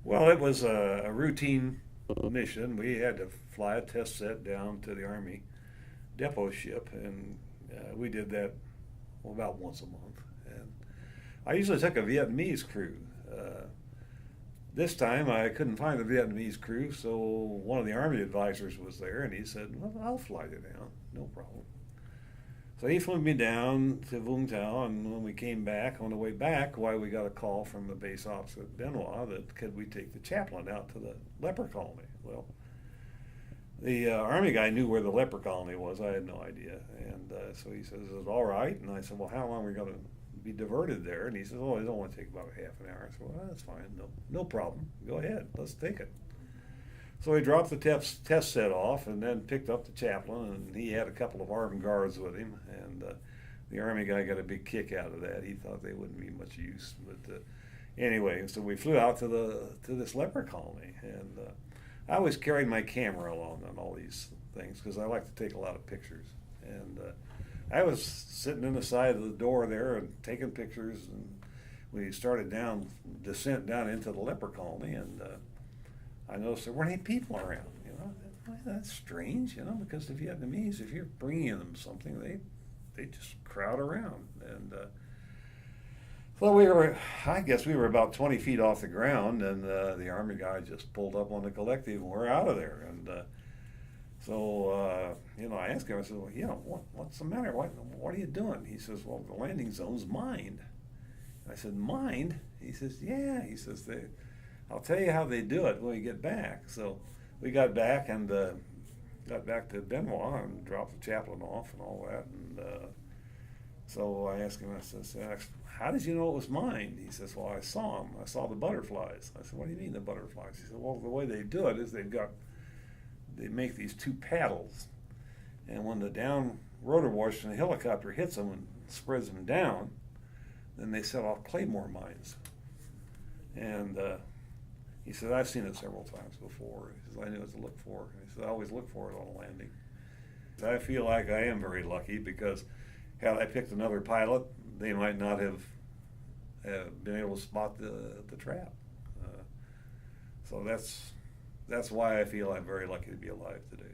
Well, it was a routine mission. We had to fly a test set down to the Army depot ship, and we did that about once a month. And I usually took a Vietnamese crew. This time I couldn't find the Vietnamese crew, so one of the Army advisors was there, and he said, "Well, I'll fly you down, no problem." So he flew me down to Vung Tau, and when we came back, on the way back, why we got a call from the base opposite Benoit that could we take the chaplain out to the leper colony. Well, the Army guy knew where the leper colony was. I had no idea. And so he says, "Is it all right?" And I said, "Well, how long are we going to be diverted there?" And he says, "Oh, it'll only take about a half an hour." I said, "Well, that's fine. No problem. Go ahead. Let's take it." So he dropped the test set off and then picked up the chaplain, and he had a couple of armed guards with him. And the Army guy got a big kick out of that. He thought they wouldn't be much use. But anyway, so we flew out to this leper colony, and I always carried my camera along on all these things because I like to take a lot of pictures. And I was sitting in the side of the door there and taking pictures, and we started descent down into the leper colony, and I noticed there weren't any people around. Well, that's strange, because the Vietnamese, if you're bringing them something, they just crowd around. And well, I guess we were about 20 feet off the ground, and the Army guy just pulled up on the collective, and we're out of there. And so I asked him, I said, "Well, what's the matter? What are you doing?" He says, "Well, the landing zone's mined." I said, "Mined?" He says, "Yeah." He says, "I'll tell you how they do it when we get back." So we got back and got back to Benoit and dropped the chaplain off and all that. And so I asked him, I said, "How did you know it was mine?" He says, "Well, I saw them. I saw the butterflies." I said, "What do you mean the butterflies?" He said, "Well, the way they do it is they make these two paddles. And when the down rotor wash from the helicopter hits them and spreads them down, then they set off claymore mines." And he said, "I've seen it several times before." He says, "I knew what to look for." He said, "I always look for it on a landing." I feel like I am very lucky because had I picked another pilot, they might not have been able to spot the trap. So that's why I feel I'm very lucky to be alive today.